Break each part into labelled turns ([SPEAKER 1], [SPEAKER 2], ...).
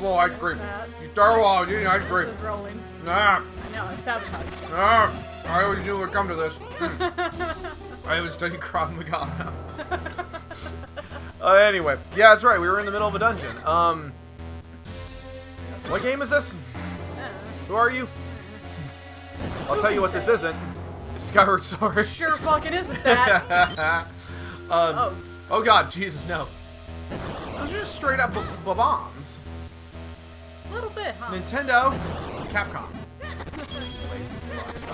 [SPEAKER 1] full of ice cream.
[SPEAKER 2] That.
[SPEAKER 1] You throw all eating ice cream.
[SPEAKER 2] This is rolling.
[SPEAKER 1] Nah.
[SPEAKER 2] I know, I'm sabotaging.
[SPEAKER 1] Nah. I always knew it would come to this. I haven't studied Krav Maga enough. Anyway, yeah, that's right. We were in the middle of a dungeon. What game is this? Who are you? I'll tell you what this isn't. It's Skyward Sword.
[SPEAKER 2] Sure fucking isn't that.
[SPEAKER 1] Oh god, Jesus, no. Those are just straight up bombs.
[SPEAKER 2] A little bit, huh?
[SPEAKER 1] Nintendo, Capcom. Lazy fucks.
[SPEAKER 2] Just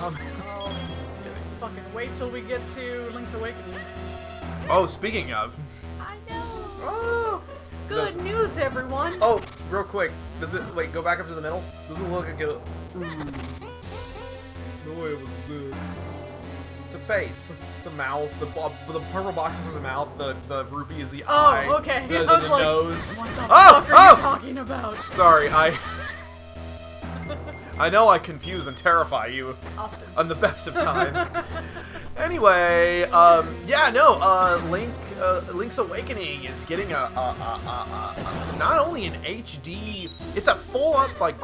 [SPEAKER 2] kidding. Fucking wait till we get to Link's Awakening.
[SPEAKER 1] Oh, speaking of.
[SPEAKER 2] I know.
[SPEAKER 1] Oh.
[SPEAKER 2] Good news, everyone.
[SPEAKER 1] Oh, real quick. Does it, wait, go back up to the middle? Does it look like a... The way it was it's a face. The mouth, the purple boxes are the mouth, the rupee is the eye.
[SPEAKER 2] Oh, okay.
[SPEAKER 1] The
[SPEAKER 2] I was like,
[SPEAKER 1] nose.
[SPEAKER 2] what the fuck are you talking about?
[SPEAKER 1] Sorry, I know I confuse and terrify you
[SPEAKER 2] Often.
[SPEAKER 1] on the best of times. Anyway, yeah, no, Link's Awakening is getting a not only an HD, it's a full-up, like,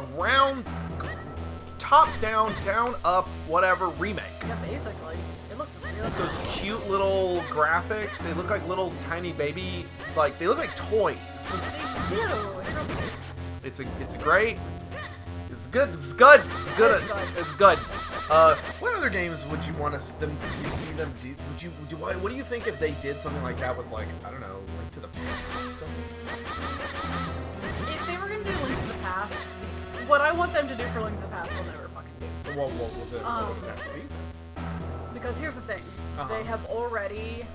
[SPEAKER 1] top-down, down-up, whatever, remake.
[SPEAKER 2] Yeah, basically. It looks real good.
[SPEAKER 1] Those cute little graphics, they look like little tiny baby, like, they look like toys.
[SPEAKER 2] They do.
[SPEAKER 1] It's a great... It's good. It's good. It's good. It's good. What other games would you want to see them do? What do you think if they did something like that with, like, I don't know, Link to the Past?
[SPEAKER 2] If they were gonna do Link to the Past, what I want them to do for Link to the Past, they'll never fucking do.
[SPEAKER 1] What would it have to be?
[SPEAKER 2] Because here's the thing, they have already.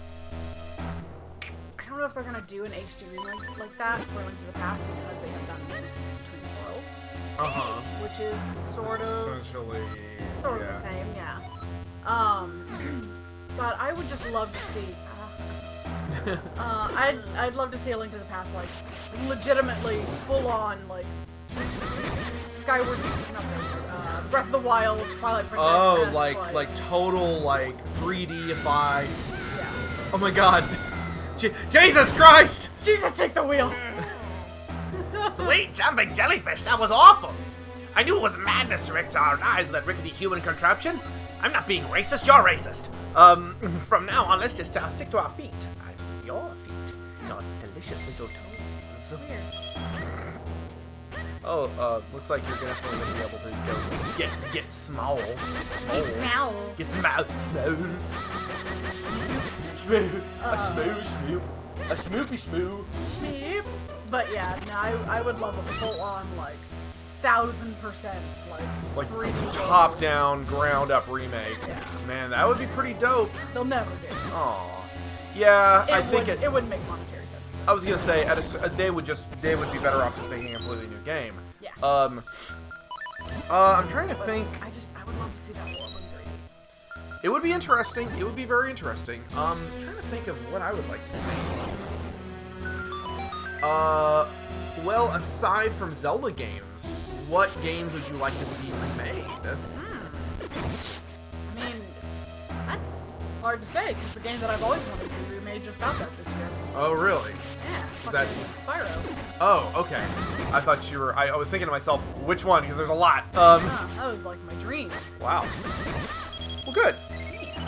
[SPEAKER 2] I don't know if they're gonna do an HD remake like that for Link to the Past because they have done Between Worlds. Which is sort of the same, yeah. But I would just love to see. I'd love to see a Link to the Past, like, legitimately full on, like, Breath of the Wild, Twilight Princess.
[SPEAKER 1] Oh, like total, like 3D-ify.
[SPEAKER 2] Yeah.
[SPEAKER 1] Oh my God. Jesus Christ!
[SPEAKER 2] Jesus, take the wheel.
[SPEAKER 3] Sweet jumping jellyfish, that was awful. I knew it was madness to erect our eyes with that rickety human contraption. I'm not being racist, you're racist. From now on, let's just stick to our feet. Your feet. Your delicious little toes.
[SPEAKER 2] Weird.
[SPEAKER 1] Oh, looks like you're definitely gonna be able to go get small.
[SPEAKER 2] Get small.
[SPEAKER 1] Get small. Smooth. A smoopy smooth.
[SPEAKER 2] Schmeep. But yeah, no, I would love a full on, like, 1000%, like 3D
[SPEAKER 1] top down, ground up remake.
[SPEAKER 2] Yeah.
[SPEAKER 1] Man, that would be pretty dope.
[SPEAKER 2] They'll never do it.
[SPEAKER 1] Aw. Yeah, I think
[SPEAKER 2] it wouldn't make monetary sense.
[SPEAKER 1] I was gonna say they would be better off just making a completely new game.
[SPEAKER 2] Yeah.
[SPEAKER 1] I'm trying to think.
[SPEAKER 2] I would love to see that world in 3D.
[SPEAKER 1] It would be interesting. It would be very interesting. I'm trying to think of what I would like to see. Well, aside from Zelda games, what games would you like to see remade?
[SPEAKER 2] I mean, that's hard to say, because the game that I've always wanted to be remade just got that this year.
[SPEAKER 1] Oh, really?
[SPEAKER 2] Yeah,
[SPEAKER 1] that
[SPEAKER 2] Spyro.
[SPEAKER 1] Oh, okay. I thought you were... I was thinking to myself, which one? Because there's a lot.
[SPEAKER 2] That was like my dream.
[SPEAKER 1] Wow. Well, good.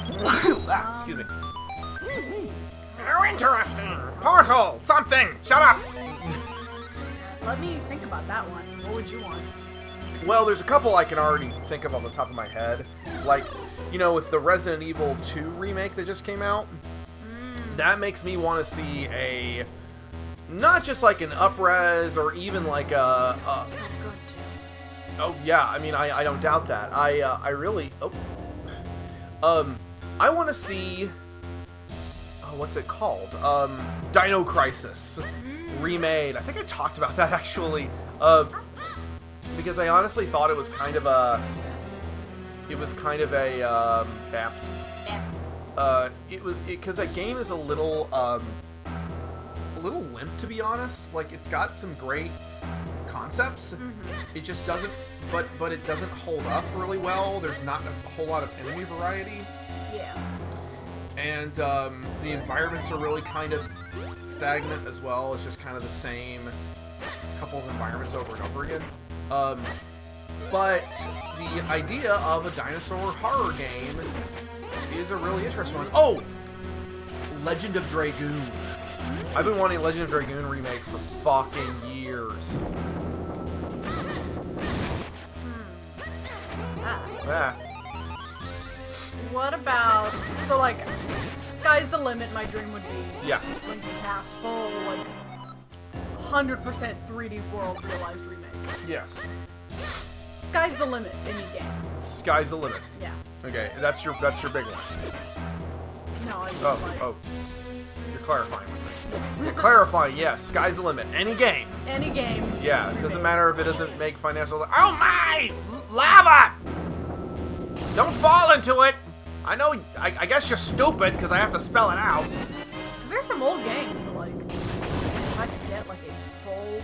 [SPEAKER 1] Excuse me.
[SPEAKER 3] How interesting. Portal, something. Shut up.
[SPEAKER 2] Let me think about that one. What would you want?
[SPEAKER 1] Well, there's a couple I can already think of on the top of my head. Like, you know, with the Resident Evil 2 remake that just came out, that makes me want to see a... Not just like an up-res or even like a...
[SPEAKER 2] So good, too.
[SPEAKER 1] Oh, yeah, I mean, I don't doubt that. I really... I want to see... Oh, what's it called? Dino Crisis. Remade. I think I talked about that, actually. Because I honestly thought it was kind of a... Baps. Because that game is a little limp, to be honest. Like, it's got some great concepts. It just doesn't, but it doesn't hold up really well. There's not a whole lot of enemy variety.
[SPEAKER 2] Yeah.
[SPEAKER 1] And the environments are really kind of stagnant as well. It's just kind of the same couple of environments over and over again. But the idea of a dinosaur horror game is a really interesting one. Oh! Legend of Dragoon. I've been wanting a Legend of Dragoon remake for fucking years. Yeah.
[SPEAKER 2] What about, so like, sky's the limit, my dream would be Linkin Pass full, like, 100% 3D world realized remake.
[SPEAKER 1] Yes.
[SPEAKER 2] Sky's the limit, any game.
[SPEAKER 1] Sky's the limit.
[SPEAKER 2] Yeah.
[SPEAKER 1] Okay, that's your big one.
[SPEAKER 2] No, I just
[SPEAKER 1] Oh. You're clarifying with me. You're clarifying, yes, sky's the limit. Any game.
[SPEAKER 2] Any game.
[SPEAKER 1] Yeah, it doesn't matter if it doesn't make financial... Oh my! Lava! Don't fall into it! I know, I guess you're stupid because I have to spell it out.
[SPEAKER 2] Because there's some old games that, like, if I could get, like, a full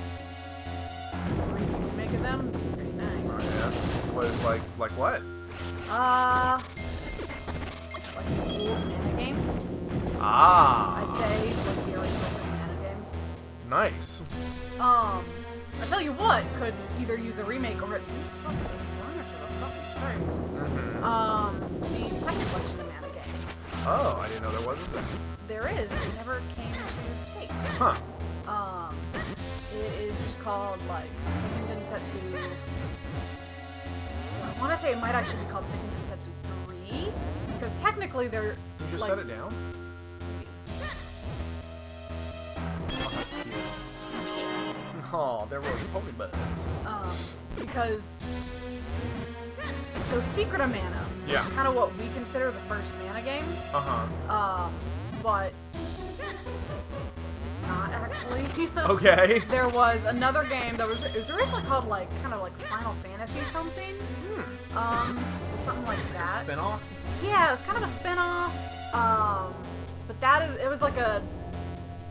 [SPEAKER 2] 3D remake of them, it'd be pretty nice.
[SPEAKER 1] Oh, yeah. What, like what?
[SPEAKER 2] Like old mana games.
[SPEAKER 1] Ah.
[SPEAKER 2] I'd say, like, the original mana games.
[SPEAKER 1] Nice.
[SPEAKER 2] I tell you what, could either use a remake or at least fucking garnish of a fucking stripes. The second Legend of Mana game.
[SPEAKER 1] Oh, I didn't know there was a second.
[SPEAKER 2] There is. It never came to the States.
[SPEAKER 1] Huh.
[SPEAKER 2] It is just called, like, Second Densetsu. I want to say it might actually be called Second Densetsu 3, because technically they're.
[SPEAKER 1] You just
[SPEAKER 2] like,
[SPEAKER 1] set it down? Oh, that's cute. Oh, there were Pokemon buttons.
[SPEAKER 2] Because. So, Secret of Mana is kind of what we consider the first Mana game. But it's not actually.
[SPEAKER 1] Okay.
[SPEAKER 2] There was another game that was originally called like kind of like Final Fantasy something. Or something like that.
[SPEAKER 1] A spinoff?
[SPEAKER 2] Yeah, it was kind of a spin-off. But it was like a,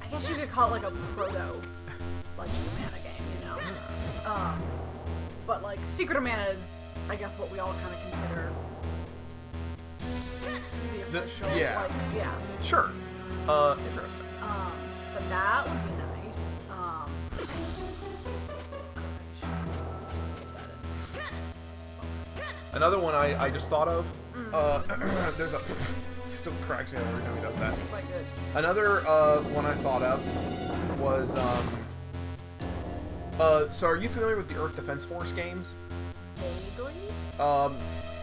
[SPEAKER 2] I guess you could call it like a proto Legend of Mana game, you know. But like Secret of Mana is, I guess, what we all kind of consider the official, like, yeah.
[SPEAKER 1] Sure. Interesting.
[SPEAKER 2] But that would be nice.
[SPEAKER 1] Another one I just thought of. There's a still cracks me up every time he does that.
[SPEAKER 2] Quite good.
[SPEAKER 1] Another one I thought of was so are you familiar with the Earth Defense Force games?
[SPEAKER 2] Vaguely?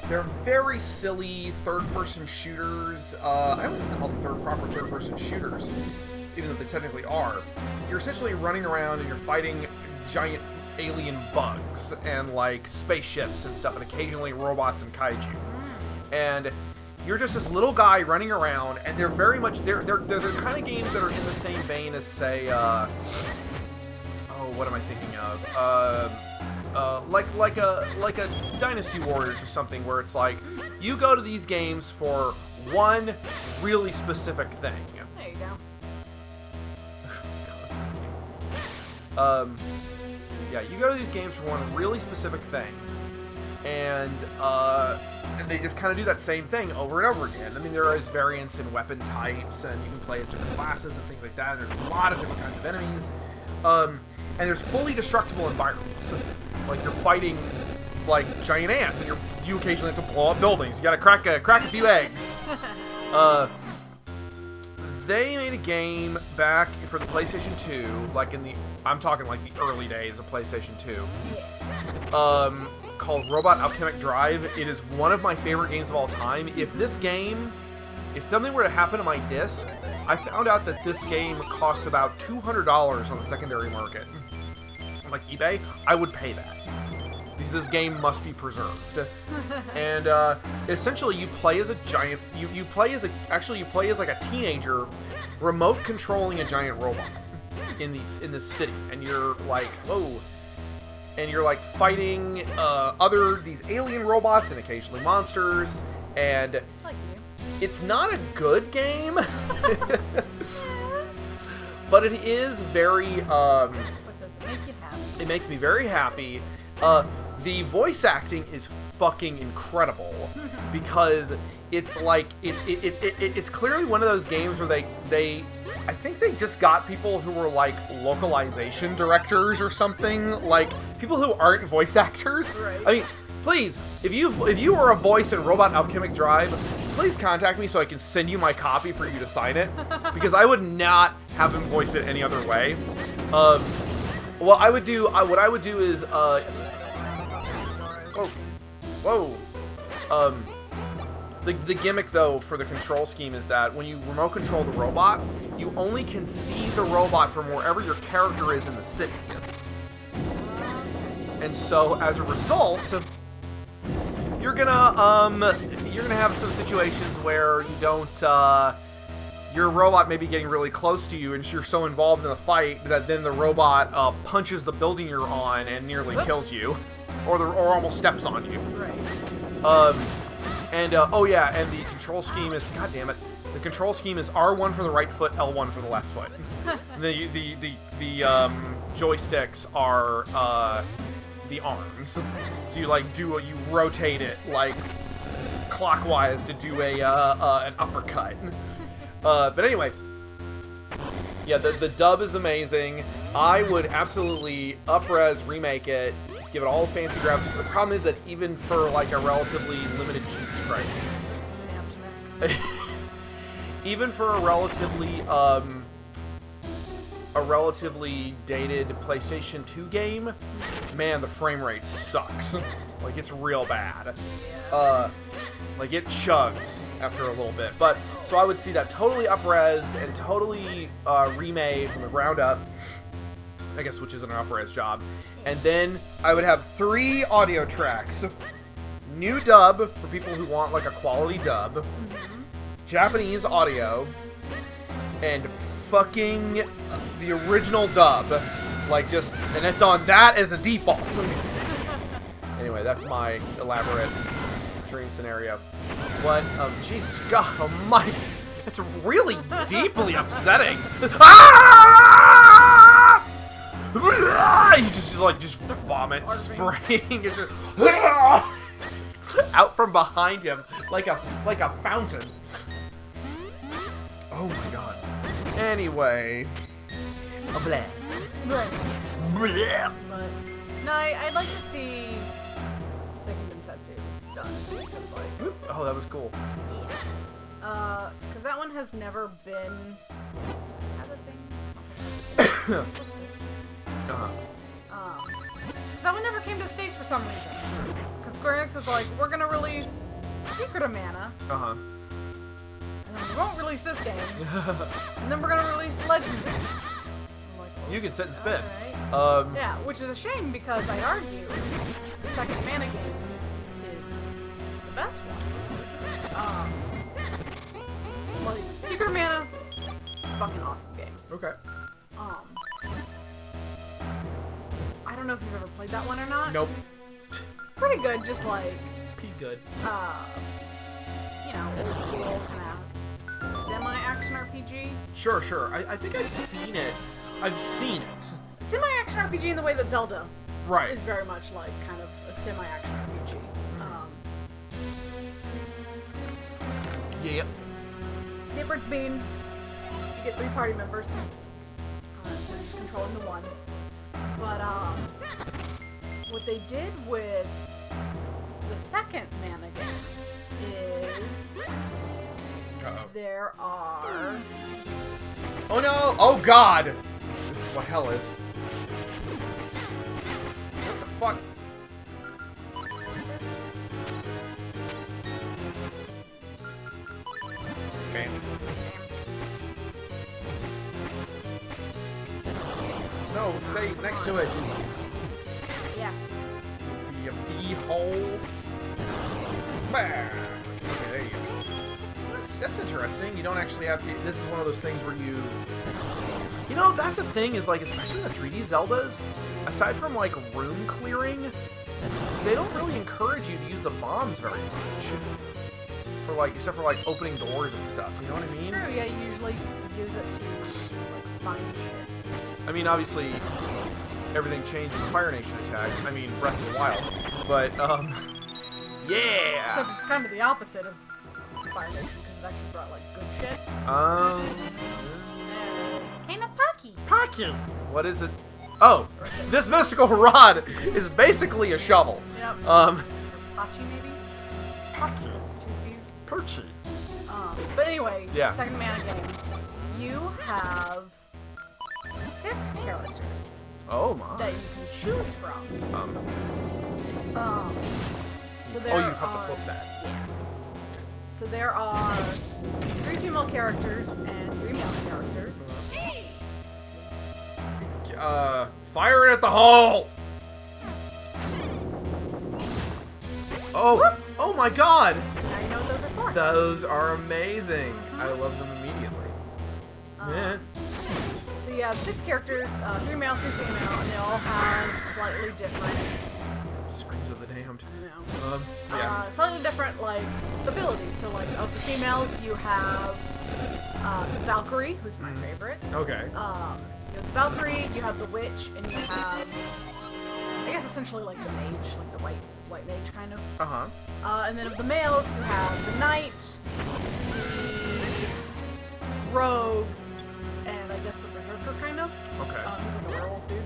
[SPEAKER 1] They're very silly third-person shooters. I don't even call them proper third-person shooters, even though they technically are. You're essentially running around and you're fighting giant alien bugs and like spaceships and stuff, and occasionally robots and kaiju. And you're just this little guy running around, and they're very much they're kind of games that are in the same vein as, say, what am I thinking of? Like a Dynasty Warriors or something, where it's like you go to these games for one really specific thing.
[SPEAKER 2] There you go.
[SPEAKER 1] God, that's so cute. Yeah, you go to these games for one really specific thing, and they just kind of do that same thing over and over again. I mean, there is variants in weapon types, and you can play as different classes and things like that. And there's a lot of different kinds of enemies. And there's fully destructible environments. Like, you're fighting, like, giant ants, and you occasionally have to blow up buildings. You gotta crack a few eggs. They made a game back for the PlayStation 2, like I'm talking like the early days of PlayStation 2, called Robot Alchemic Drive. It is one of my favorite games of all time. If something were to happen to my disc, I found out that this game costs about $200 on the secondary market, like eBay, I would pay that, because this game must be preserved. And essentially you play as a giant, you play as like a teenager remote controlling a giant robot in this city, and you're like, whoa, and you're like fighting these alien robots and occasionally monsters, and
[SPEAKER 2] Like you.
[SPEAKER 1] it's not a good game. But it is very
[SPEAKER 2] What does it make you happy?
[SPEAKER 1] it makes me very happy. the voice acting is fucking incredible because it's like it's clearly one of those games where they I think they just got people who were like localization directors or something, like people who aren't voice actors.
[SPEAKER 2] Right.
[SPEAKER 1] I mean, please, if you were a voice in Robot Alchemic Drive, please contact me so I can send you my copy for you to sign it, because I would not have him voice it any other way. What I would do is whoa. The gimmick, though, for the control scheme is that when you remote control the robot, you only can see the robot from wherever your character is in the city. And so, as a result, you're gonna have some situations where you don't, your robot may be getting really close to you, and you're so involved in the fight that then the robot punches the building you're on and nearly kills you, or almost steps on you.
[SPEAKER 2] Right.
[SPEAKER 1] And and the control scheme is, god damn it, the control scheme is R1 for the right foot, L1 for the left foot. the joysticks are the arms. So you like you rotate it like clockwise to do an uppercut. But anyway, yeah, the dub is amazing. I would absolutely up-res, remake it, just give it all the fancy graphics. The problem is that even for like a relatively limited even for a relatively dated PlayStation 2 game, man, the frame rate sucks. Like, it's real bad. Like, it chugs after a little bit. But, so I would see that totally up-resed and totally remade from the ground up, I guess, which isn't an up-res job. And then I would have 3 audio tracks. New dub for people who want, like, a quality dub. Japanese audio. And fucking the original dub. Like, just, and it's on that as a default. Anyway, that's my elaborate dream scenario. What? Jesus God almighty. That's really deeply upsetting. Ah! You just vomit, spraying. It's just out from behind him like a fountain. Oh my God. Anyway. A blast.
[SPEAKER 2] But, no, I'd like to see Second Densetsu done. Because, like,
[SPEAKER 1] oh, that was cool.
[SPEAKER 2] yeah. Because that one has never been... Had a thing? Because that one never came to the States for some reason. Because Square Enix was like, we're going to release Secret of Mana. And then we won't release this game. And then we're going to release Legend Game.
[SPEAKER 1] You can sit and spin.
[SPEAKER 2] Right. Yeah, which is a shame because I'd argue the second Mana game is the best one. Like, Secret of Mana, fucking awesome game.
[SPEAKER 1] Okay.
[SPEAKER 2] I don't know if you've ever played that one or not.
[SPEAKER 1] Nope.
[SPEAKER 2] Pretty good, just like,
[SPEAKER 1] Good.
[SPEAKER 2] you know, old school kind of semi-action RPG.
[SPEAKER 1] Sure. I think I've seen it.
[SPEAKER 2] Semi-action RPG in the way that Zelda is
[SPEAKER 1] Right.
[SPEAKER 2] very much like kind of a semi-action RPG.
[SPEAKER 1] Yep.
[SPEAKER 2] Difference being, you get 3 party members. So you're just controlling the one. But what they did with the second Mana game is there are...
[SPEAKER 1] Oh no! Oh God! This is what hell is. What the fuck? Okay. No, stay next to it.
[SPEAKER 2] Yeah.
[SPEAKER 1] Be a bee-hole. Bah. Okay, there you go. That's interesting. You don't actually have to... This is one of those things where you... You know, that's the thing, is like, especially the 3D Zeldas, aside from like room clearing, they don't really encourage you to use the bombs very much. For like, except for like opening doors and stuff, you know what I mean?
[SPEAKER 2] True, yeah, you usually use it to like find shit.
[SPEAKER 1] I mean, obviously, everything changes Fire Nation attack. I mean, Breath of the Wild. But,
[SPEAKER 2] Except
[SPEAKER 1] yeah!
[SPEAKER 2] it's kind of the opposite of Fire Nation, because it actually brought, like, good shit. There's kind of Pocky.
[SPEAKER 1] What is it? Oh! This mystical rod is basically a shovel.
[SPEAKER 2] Yep.
[SPEAKER 1] Um...
[SPEAKER 2] Pachi, maybe?
[SPEAKER 1] Pocky.
[SPEAKER 2] It's 2 C's.
[SPEAKER 1] Perchy.
[SPEAKER 2] But anyway,
[SPEAKER 1] Yeah.
[SPEAKER 2] second mana game. You have 6 characters
[SPEAKER 1] Oh my.
[SPEAKER 2] that you can choose from. So there
[SPEAKER 1] Oh, you have to
[SPEAKER 2] are-
[SPEAKER 1] flip that.
[SPEAKER 2] Yeah. So there are 3 female characters and 3 male characters.
[SPEAKER 1] Fire it at the hole! Oh! Oh my god!
[SPEAKER 2] So now you know what those are for.
[SPEAKER 1] Those are amazing. I love them immediately. Yeah.
[SPEAKER 2] So you have 6 characters, 3 male, 3 female, and they all have slightly different,
[SPEAKER 1] Screams of the damned.
[SPEAKER 2] you know,
[SPEAKER 1] Yeah.
[SPEAKER 2] slightly different, like, abilities. So, like, of the females, you have Valkyrie, who's my favorite.
[SPEAKER 1] Okay.
[SPEAKER 2] You have Valkyrie, you have the Witch, and you have, I guess, essentially like the Mage, like the white mage kind of.
[SPEAKER 1] Uh-huh.
[SPEAKER 2] And then of the males, you have the Knight, the Rogue, and I guess the Berserker kind of.
[SPEAKER 1] Okay.
[SPEAKER 2] He's like a werewolf dude.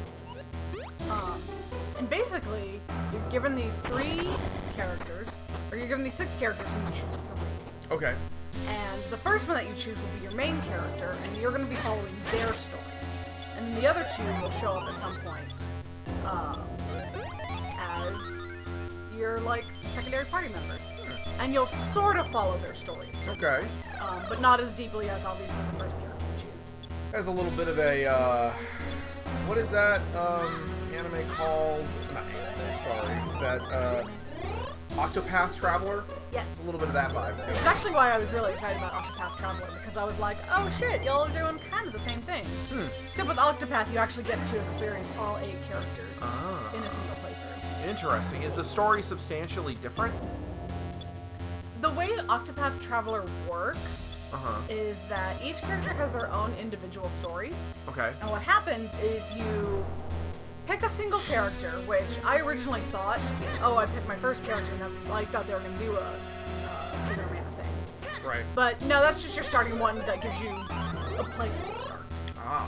[SPEAKER 2] And basically, you're given these 3 characters, or you're given these 6 characters, and you choose 3.
[SPEAKER 1] Okay.
[SPEAKER 2] And the first one that you choose will be your main character, and you're going to be following their story. And then the other 2 will show up at some point as your, like, secondary party members. And you'll sort of follow their stories.
[SPEAKER 1] Okay.
[SPEAKER 2] But not as deeply as, obviously, the first character you choose.
[SPEAKER 1] Has a little bit of a, what is that, anime called? Not anime, sorry. That, Octopath Traveler?
[SPEAKER 2] Yes.
[SPEAKER 1] A little bit of that vibe, too.
[SPEAKER 2] It's actually why I was really excited about Octopath Traveler, because I was like, oh shit, y'all are doing kind of the same thing. Except with Octopath, you actually get to experience all 8 characters in a single playthrough.
[SPEAKER 1] Interesting. Is the story substantially different?
[SPEAKER 2] The way Octopath Traveler works
[SPEAKER 1] Uh-huh.
[SPEAKER 2] is that each character has their own individual story.
[SPEAKER 1] Okay.
[SPEAKER 2] And what happens is you pick a single character, which I originally thought, oh, I picked my first character, and I thought they were going to do a Singer Mana thing.
[SPEAKER 1] Right.
[SPEAKER 2] But no, that's just your starting one that gives you a place to start.
[SPEAKER 1] Ah.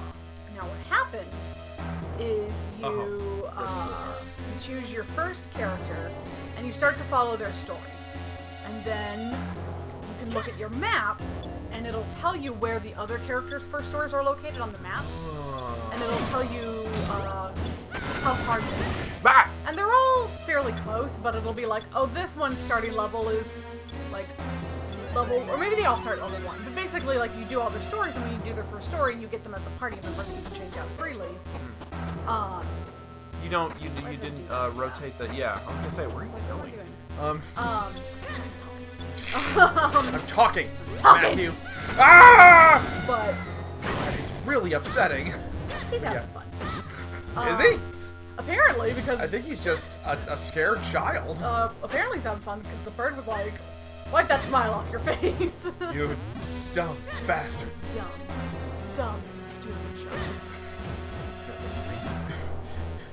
[SPEAKER 2] Now what happens is you choose your first character, and you start to follow their story. And then you can look at your map, and it'll tell you where the other characters' first stories are located on the map. And it'll tell you how hard they are.
[SPEAKER 1] Back!
[SPEAKER 2] And they're all fairly close, but it'll be like, oh, this one's starting level is, like, level, or maybe they all start at level 1. But basically, like, you do all their stories, and when you do their first story, you get them as a party member that you can change out freely.
[SPEAKER 1] You didn't rotate the, yeah, I was gonna say, where are you
[SPEAKER 2] Like, what am I
[SPEAKER 1] going?
[SPEAKER 2] doing?
[SPEAKER 1] I'm talking,
[SPEAKER 2] Talking.
[SPEAKER 1] Matthew. Ah!
[SPEAKER 2] But
[SPEAKER 1] It's really upsetting.
[SPEAKER 2] he's having
[SPEAKER 1] Yeah.
[SPEAKER 2] fun.
[SPEAKER 1] Is he?
[SPEAKER 2] Apparently, because
[SPEAKER 1] I think he's just a scared child.
[SPEAKER 2] apparently he's having fun because the bird was like, wipe that smile off your face.
[SPEAKER 1] You dumb bastard.
[SPEAKER 2] dumb, stupid child.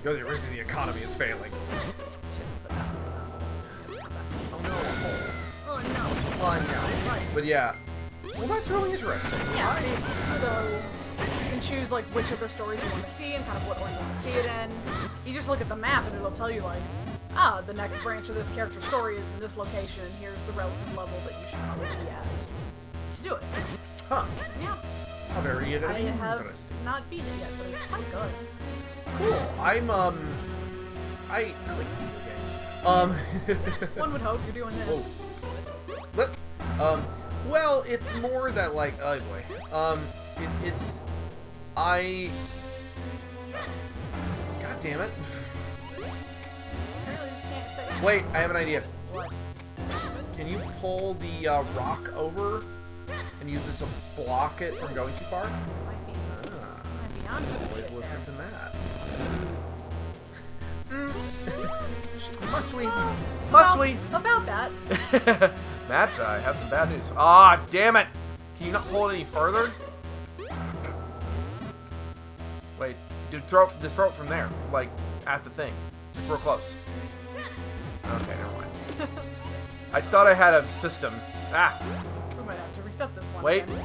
[SPEAKER 1] You're the reason the economy is failing. Oh no.
[SPEAKER 2] Oh no.
[SPEAKER 1] Oh, I know. But yeah. Well, that's really interesting.
[SPEAKER 2] Yeah. So you can choose like which of their stories you want to see and kind of what order you want to see it in. You just look at the map and it'll tell you like, the next branch of this character's story is in this location. Here's the relative level that you should probably be at to do it.
[SPEAKER 1] Huh.
[SPEAKER 2] Yeah.
[SPEAKER 1] How very
[SPEAKER 2] I have
[SPEAKER 1] interesting.
[SPEAKER 2] not beat it yet, but it's quite good.
[SPEAKER 1] Cool. I like video games.
[SPEAKER 2] One would hope you're doing this.
[SPEAKER 1] Whoa. Well, it's more that like, oh boy. God damn it.
[SPEAKER 2] Apparently you just can't say.
[SPEAKER 1] Wait, I have an idea.
[SPEAKER 2] What?
[SPEAKER 1] Can you pull the rock over and use it to block it from going too far?
[SPEAKER 2] Might be honest.
[SPEAKER 1] Always listen to Matt. Must we? Must we?
[SPEAKER 2] About that.
[SPEAKER 1] Matt, I have some bad news. Ah, damn it! Can you not pull it any further? Wait, dude, throw it from there, like at the thing, real close. Okay, never mind. I thought I had a system. Ah.
[SPEAKER 2] We might have to reset this one.
[SPEAKER 1] Wait.
[SPEAKER 2] I don't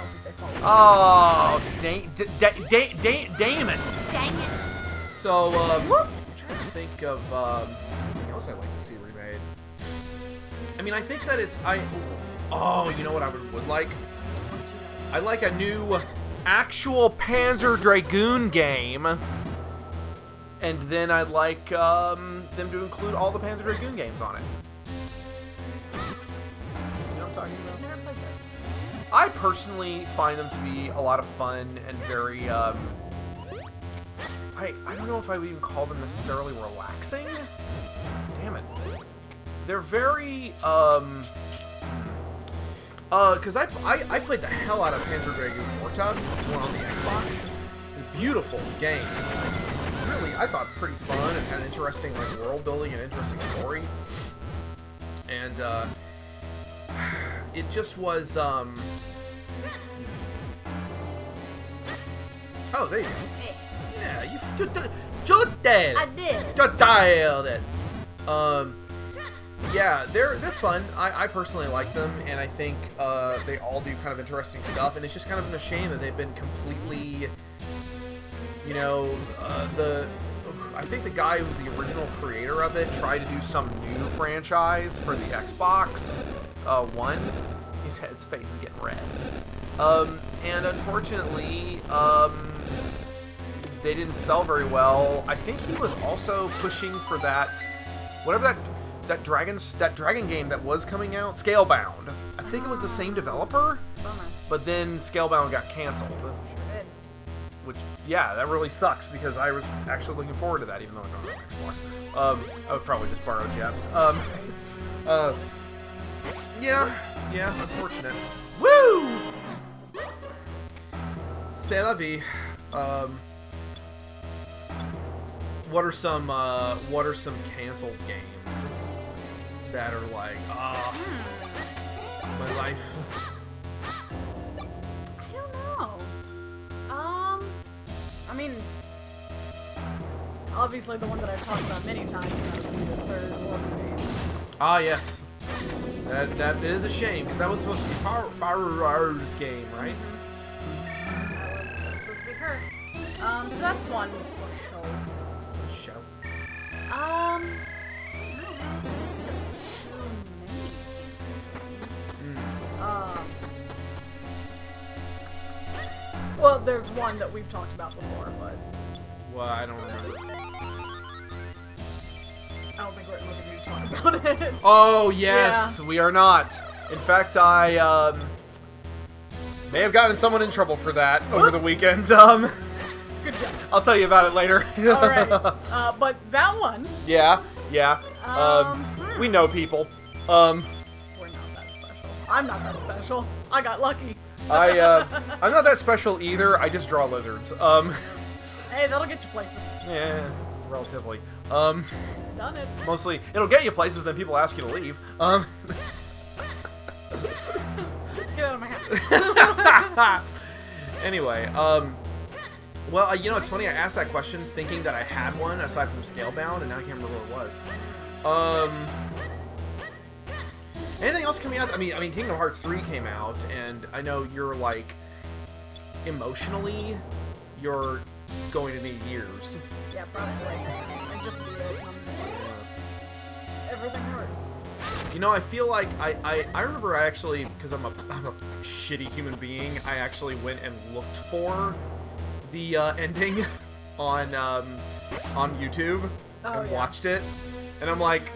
[SPEAKER 2] think they follow.
[SPEAKER 1] Oh, damn it.
[SPEAKER 2] Dang it.
[SPEAKER 1] So, I'm trying to think of anything else I'd like to see remade. I mean, I think that oh, you know what I would like? I'd like a new actual Panzer Dragoon game. And then I'd like them to include all the Panzer Dragoon games on it. You know what I'm talking about?
[SPEAKER 2] I've never played this.
[SPEAKER 1] I personally find them to be a lot of fun and very, I don't know if I would even call them necessarily relaxing. Damn it. They're very, because I played the hell out of Panzer Dragoon Wartug, the one on the Xbox. A beautiful game. Really, I thought pretty fun and had an interesting like world building and interesting story. And it just was oh, there you go. Yeah, you did it.
[SPEAKER 2] I did.
[SPEAKER 1] You dialed it. Yeah, they're fun. I personally like them, and I think they all do kind of interesting stuff. And it's just kind of a shame that they've been completely, you know, I think the guy who was the original creator of it tried to do some new franchise for the Xbox One. His face is getting red. And unfortunately, they didn't sell very well. I think he was also pushing for that, whatever that dragon game that was coming out, Scalebound. I think it was the same developer,
[SPEAKER 2] Bummer.
[SPEAKER 1] but then Scalebound got canceled.
[SPEAKER 2] Sure did.
[SPEAKER 1] Which, yeah, that really sucks because I was actually looking forward to that, even though I don't have an Xbox. I would probably just borrow Jeff's. Yeah, unfortunate. Woo! C'est la vie. What are some canceled games that are like, my life?
[SPEAKER 2] I don't know. I mean, obviously the one that I've talked about many times, that would be the third Warner game.
[SPEAKER 1] Ah, yes. That is a shame, because that was supposed to be Farrar's game, right?
[SPEAKER 2] That was supposed to be her. So that's one for sure.
[SPEAKER 1] Show.
[SPEAKER 2] I don't know. Too many. Well, there's one that we've talked about before, but
[SPEAKER 1] Well, I don't remember.
[SPEAKER 2] I don't think we're looking to talk about it.
[SPEAKER 1] Oh, yes, we are not. In fact, I may have gotten someone in trouble for that over the weekend.
[SPEAKER 2] Good job.
[SPEAKER 1] I'll tell you about it later.
[SPEAKER 2] Alright. But that one.
[SPEAKER 1] Yeah. We know people.
[SPEAKER 2] We're not that special. I'm not that special. I got lucky.
[SPEAKER 1] I'm not that special either. I just draw lizards.
[SPEAKER 2] Hey, that'll get you places.
[SPEAKER 1] Yeah, relatively.
[SPEAKER 2] It's done it.
[SPEAKER 1] Mostly, it'll get you places, then people ask you to leave.
[SPEAKER 2] Get out of my house.
[SPEAKER 1] Anyway, well, you know, it's funny, I asked that question thinking that I had one aside from Scalebound, and now I can't remember what it was. Anything else coming out? I mean, Kingdom Hearts 3 came out, and I know you're, like, emotionally, you're going to need years.
[SPEAKER 2] Yeah, probably. And just be it. Everything hurts.
[SPEAKER 1] You know, I feel like I remember I actually, because I'm a shitty human being, I actually went and looked for the ending on YouTube and watched it, and I'm like,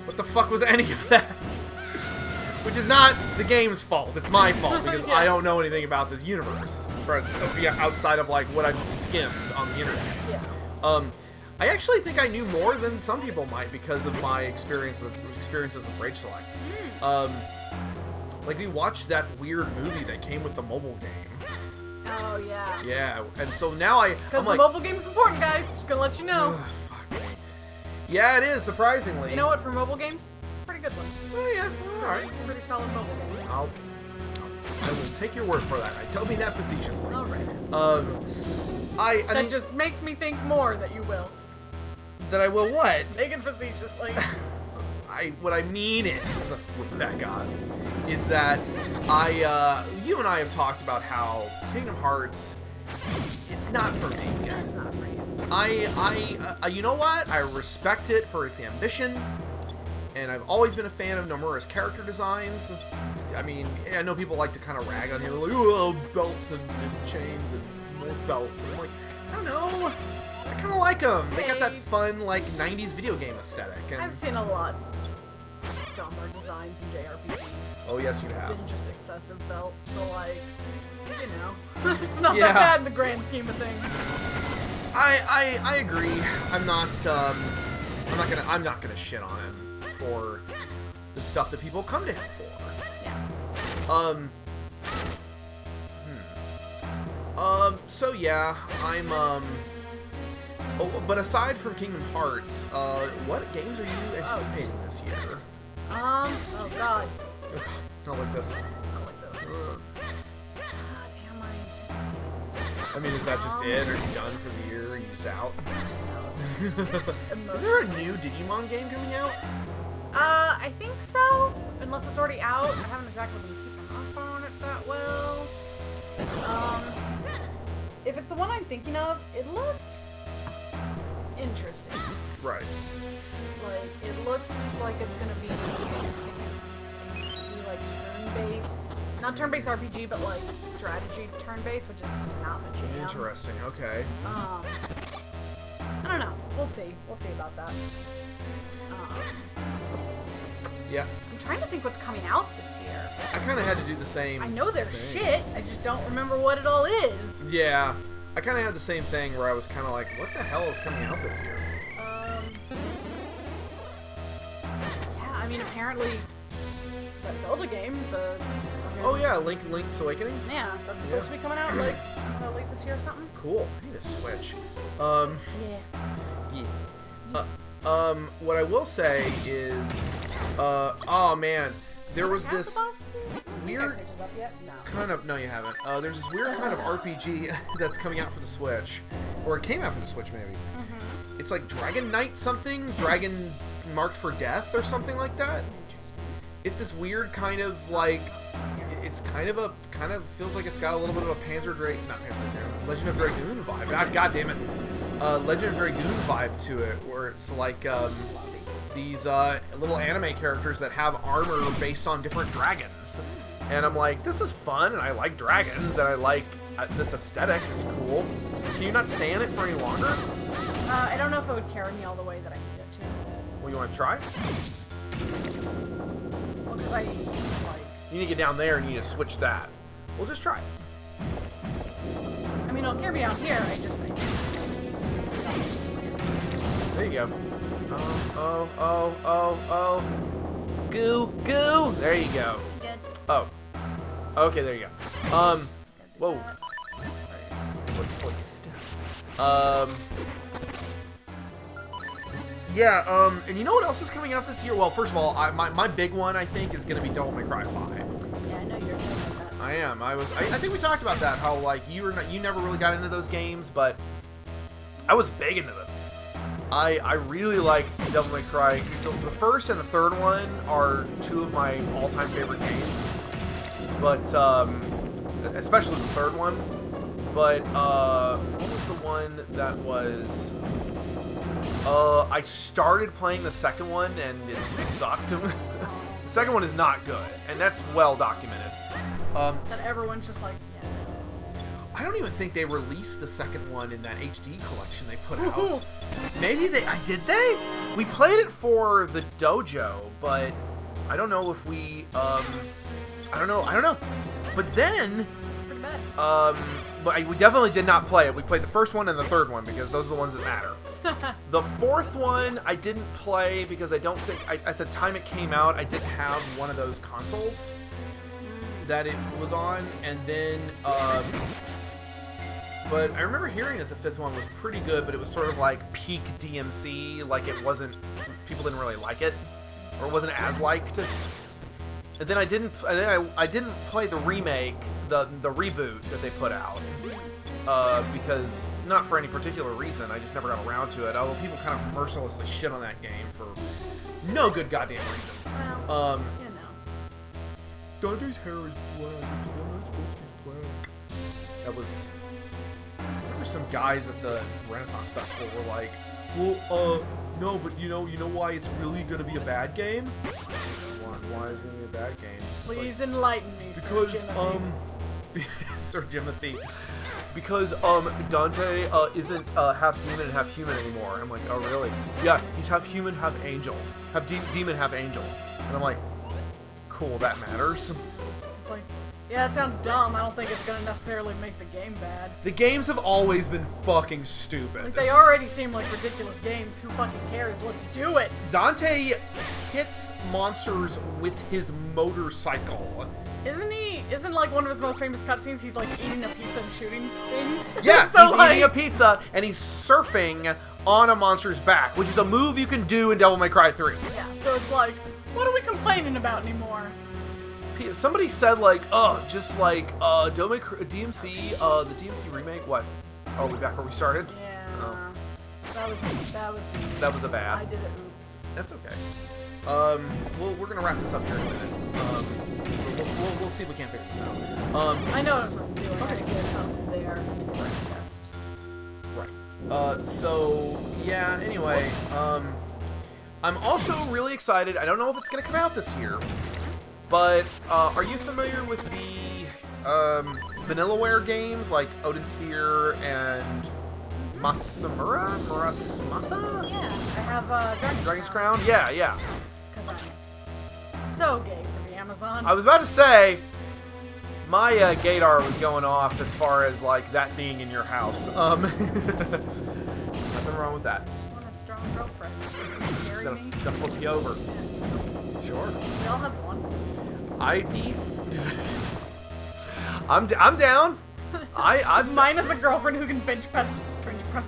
[SPEAKER 1] what the fuck was any of that? Which is not the game's fault, it's my fault, because I don't know anything about this universe, outside of like what I've skimmed on the internet.
[SPEAKER 2] Yeah.
[SPEAKER 1] I actually think I knew more than some people might because of my experiences with Rage Select. Like we watched that weird movie that came with the mobile game.
[SPEAKER 2] Oh, yeah.
[SPEAKER 1] Yeah, and so now
[SPEAKER 2] Because the mobile game is important, guys. Just gonna let you know.
[SPEAKER 1] Fuck me. Yeah, it is, surprisingly.
[SPEAKER 2] You know what, for mobile games, it's a pretty good one.
[SPEAKER 1] Oh, yeah, alright.
[SPEAKER 2] Pretty solid mobile game.
[SPEAKER 1] I will take your word for that. I don't mean that facetiously.
[SPEAKER 2] Alright.
[SPEAKER 1] I
[SPEAKER 2] That
[SPEAKER 1] mean,
[SPEAKER 2] just makes me think more that you will.
[SPEAKER 1] That I will what?
[SPEAKER 2] Taken facetiously.
[SPEAKER 1] What I mean is, Rebekah, is that you and I have talked about how Kingdom Hearts, it's not for me.
[SPEAKER 2] It's not for you.
[SPEAKER 1] You know what? I respect it for its ambition, and I've always been a fan of Nomura's character designs. I mean, I know people like to kind of rag on him, like, oh, belts and chains and more belts. And I'm like, I don't know. I kind of like them. They got that fun, like, 90s video game aesthetic. And
[SPEAKER 2] I've seen a lot dumber designs in JRPGs.
[SPEAKER 1] Oh, yes, you have.
[SPEAKER 2] Than just excessive belts, so, like, you know, it's not that bad in the grand scheme of things.
[SPEAKER 1] I agree. I'm not gonna shit on him for the stuff that people come to him for.
[SPEAKER 2] Yeah.
[SPEAKER 1] So yeah, I'm Oh, but aside from Kingdom Hearts, what games are you anticipating this year?
[SPEAKER 2] Oh god.
[SPEAKER 1] Not like this.
[SPEAKER 2] Not like this. God, am I anticipating this?
[SPEAKER 1] I mean, is that just it? Are you done for the year? Are you just out? Is there a new Digimon game coming out?
[SPEAKER 2] I think so. Unless it's already out. I haven't exactly been keeping up on it that well. If it's the one I'm thinking of, it looked interesting.
[SPEAKER 1] Right.
[SPEAKER 2] Like, it looks like it's gonna be like turn-based. Not turn-based RPG, but like strategy turn-based, which is just not my jam.
[SPEAKER 1] Interesting, okay.
[SPEAKER 2] I don't know. We'll see. We'll see about that.
[SPEAKER 1] Yeah.
[SPEAKER 2] I'm trying to think what's coming out this year.
[SPEAKER 1] I kind of had to do the same.
[SPEAKER 2] I know there's shit. I just don't remember what it all is.
[SPEAKER 1] Yeah. I kind of had the same thing where I was kind of like, what the hell is coming out this year?
[SPEAKER 2] Yeah, I mean, apparently that Zelda game,
[SPEAKER 1] Oh yeah, Link's Awakening?
[SPEAKER 2] Yeah, that's supposed to be coming out like late this year or something.
[SPEAKER 1] Cool. I need a Switch.
[SPEAKER 2] Yeah.
[SPEAKER 1] What I will say is, oh man, there was this weird kind of, no you haven't, there's this weird kind of RPG that's coming out for the Switch, or it came out for the Switch maybe. It's like Dragon Knight something, Dragon Marked for Death or something like that. It's this weird kind of like, it's kind of feels like it's got a little bit of a Legend of Dragoon vibe. God damn it. Legend of Dragoon vibe to it, where it's like these little anime characters that have armor based on different dragons. And I'm like, this is fun, and I like dragons, and I like this aesthetic is cool. Can you not stay in it for any longer?
[SPEAKER 2] I don't know if it would carry me all the way that I need it to.
[SPEAKER 1] Well, you want to try?
[SPEAKER 2] Well, because
[SPEAKER 1] you need to get down there, and you need to switch that. We'll just try it.
[SPEAKER 2] I mean, it'll carry me down here, I
[SPEAKER 1] There you go. Oh. Goo. There you go.
[SPEAKER 2] Good.
[SPEAKER 1] Oh. Okay, there you go. Whoa. What placed? Yeah, and you know what else is coming out this year? Well, first of all, my big one, I think, is going to be Devil May Cry 5.
[SPEAKER 2] Yeah, I know you're talking about that.
[SPEAKER 1] I am. I think we talked about that, how, like, you never really got into those games, but I was big into them. I really liked Devil May Cry. The first and the third one are two of my all-time favorite games, but, especially the third one. But, what was the one that was... I started playing the second one, and it sucked. The second one is not good, and that's well documented.
[SPEAKER 2] That everyone's just like, yeah.
[SPEAKER 1] I don't even think they released the second one in that HD collection they put out. Maybe they... did they? We played it for the dojo, but I don't know if we... I don't know. But then...
[SPEAKER 2] Pretty bad.
[SPEAKER 1] But we definitely did not play it. We played the first one and the third one because those are the ones that matter. The fourth one I didn't play because I don't think... at the time it came out, I didn't have one of those consoles that it was on. And then... but I remember hearing that the fifth one was pretty good, but it was sort of like peak DMC. Like it wasn't... People didn't really like it. Or it wasn't as liked. And then I didn't play the remake, the reboot that they put out. because not for any particular reason. I just never got around to it. Although people kind of mercilessly shit on that game for no good goddamn reason.
[SPEAKER 2] Well,
[SPEAKER 1] Dante's hair is black. It's not supposed to be black. That was. I remember some guys at the Renaissance Festival were like, "Well, no, but you know why it's really gonna be a bad game? Why is it gonna be a bad game?"
[SPEAKER 2] Please enlighten me,
[SPEAKER 1] because
[SPEAKER 2] Sir Jimothy.
[SPEAKER 1] Sir Jimothy. Because Dante isn't half demon and half human anymore. I'm like, oh really? Yeah, he's half human, half angel, half demon, half angel. And I'm like, cool, that matters.
[SPEAKER 2] It's like, yeah, it sounds dumb. I don't think it's gonna necessarily make the game bad.
[SPEAKER 1] The games have always been fucking stupid.
[SPEAKER 2] Like, they already seem like ridiculous games. Who fucking cares? Let's do it!
[SPEAKER 1] Dante hits monsters with his motorcycle.
[SPEAKER 2] Isn't like one of his most famous cutscenes, he's like eating a pizza and shooting things?
[SPEAKER 1] Yeah,
[SPEAKER 2] so,
[SPEAKER 1] he's eating a pizza and he's surfing on a monster's back, which is a move you can do in Devil May Cry 3.
[SPEAKER 2] Yeah, so it's like, what are we complaining about anymore?
[SPEAKER 1] Somebody said like, oh, just like Devil May Cry, DMC, the DMC remake. What? Oh, we back where we started?
[SPEAKER 2] Yeah.
[SPEAKER 1] Oh.
[SPEAKER 2] That was me.
[SPEAKER 1] That was a bad.
[SPEAKER 2] I did it. Oops.
[SPEAKER 1] That's okay. We're gonna wrap this up here in a minute. We'll see if we can't figure this out.
[SPEAKER 2] I know what I'm supposed to do.
[SPEAKER 1] Okay.
[SPEAKER 2] Get up there to the right test.
[SPEAKER 1] Right. So yeah. Anyway, I'm also really excited. I don't know if it's gonna come out this year, but are you familiar with the Vanillaware games like Odin Sphere and Masamura? Murasmasa?
[SPEAKER 2] Yeah, I have
[SPEAKER 1] Dragon's Crown? Yeah, yeah.
[SPEAKER 2] Because I'm so gay for the Amazon.
[SPEAKER 1] I was about to say, my gaydar was going off as far as like that being in your house. Nothing wrong with that.
[SPEAKER 2] I just want a strong girlfriend. Carry me.
[SPEAKER 1] To flip you over.
[SPEAKER 2] Yeah.
[SPEAKER 1] Sure.
[SPEAKER 2] We all have wants.
[SPEAKER 1] Beats. I'm down. I've
[SPEAKER 2] Mine is a girlfriend who can bench press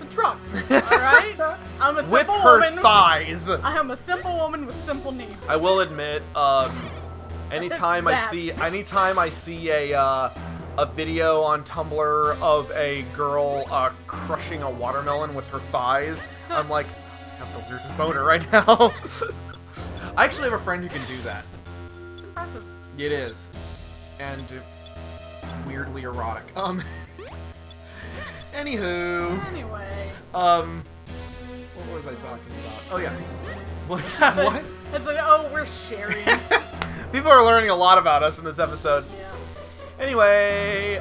[SPEAKER 2] a truck. All right. I'm a simple
[SPEAKER 1] with her
[SPEAKER 2] woman.
[SPEAKER 1] thighs.
[SPEAKER 2] I am a simple woman with simple needs.
[SPEAKER 1] I will admit, anytime I see a video on Tumblr of a girl crushing a watermelon with her thighs, I'm like, I have the weirdest boner right now. I actually have a friend who can do that.
[SPEAKER 2] It's impressive.
[SPEAKER 1] It is, and weirdly erotic. Anywho.
[SPEAKER 2] Anyway.
[SPEAKER 1] What was I talking about? Oh yeah. What's that? What?
[SPEAKER 2] It's like, oh, we're sharing.
[SPEAKER 1] People are learning a lot about us in this episode.
[SPEAKER 2] Yeah.
[SPEAKER 1] Anyway,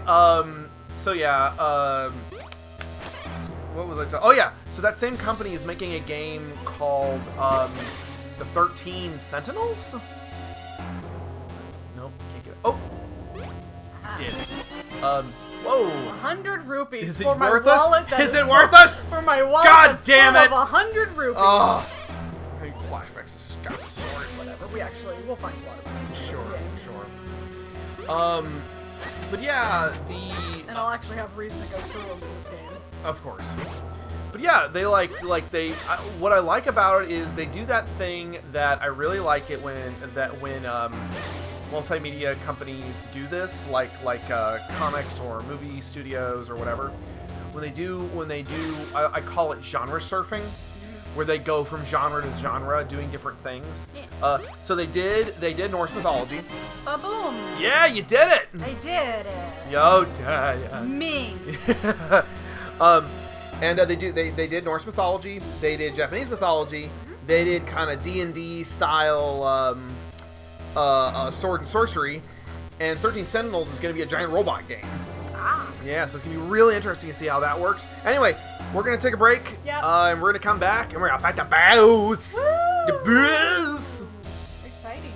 [SPEAKER 1] so yeah, what was I talking? Oh yeah, so that same company is making a game called, the 13 Sentinels? Nope, can't get it. Oh! Did. Whoa!
[SPEAKER 2] 100 rupees
[SPEAKER 1] Is it
[SPEAKER 2] for my
[SPEAKER 1] worth us?
[SPEAKER 2] wallet. That
[SPEAKER 1] Is it worth us?
[SPEAKER 2] For my wallet.
[SPEAKER 1] God
[SPEAKER 2] that's
[SPEAKER 1] damn
[SPEAKER 2] full
[SPEAKER 1] it!
[SPEAKER 2] Of 100 rupees.
[SPEAKER 1] Oh! I mean, flashbacks to Scott Sword.
[SPEAKER 2] Whatever. We'll find a lot of them.
[SPEAKER 1] Sure. But yeah,
[SPEAKER 2] And I'll actually have reason to go through them in this game.
[SPEAKER 1] Of course. But yeah, they what I like about it is they do that thing that I really like it when multimedia companies do this, like comics or movie studios or whatever. When they do, I call it genre surfing, where they go from genre to genre, doing different things.
[SPEAKER 2] Yeah.
[SPEAKER 1] So they did Norse mythology.
[SPEAKER 2] Ba-boom!
[SPEAKER 1] Yeah, you did it.
[SPEAKER 2] I did it.
[SPEAKER 1] Yo, dad.
[SPEAKER 2] Me.
[SPEAKER 1] And they did Norse mythology. They did Japanese mythology. They did kind of D&D style sword and sorcery. And 13 Sentinels is going to be a giant robot game.
[SPEAKER 2] Ah.
[SPEAKER 1] Yeah, so it's going to be really interesting to see how that works. Anyway, we're going to take a break.
[SPEAKER 2] Yep.
[SPEAKER 1] And we're going to come back and we're going to fight the boss. The boss.
[SPEAKER 2] Exciting.